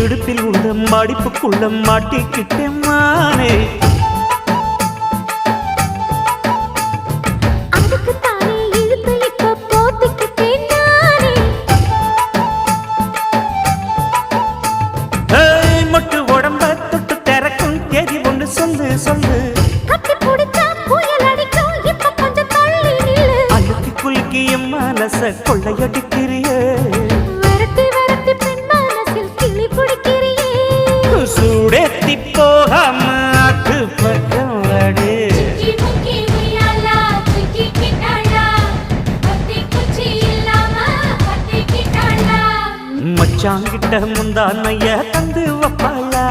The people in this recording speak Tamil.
இடுப்பில் உள்ள மடிப்புக்குள்ள மாட்டிக்கிட்டேன் மானே. மொட்டு உடம்ப தொட்டு திறக்கும் தேதி ஒன்று சொல்லு சொல்லு. அழுத்தி குலுக்கி என் மனச கொள்ளையடிக்கிறியே. சூடேத்தி போகாம ஆட்டு பக்கம் வாடு. மச்சாங்கிட்ட முந்தானைய தந்து வப்பாளா.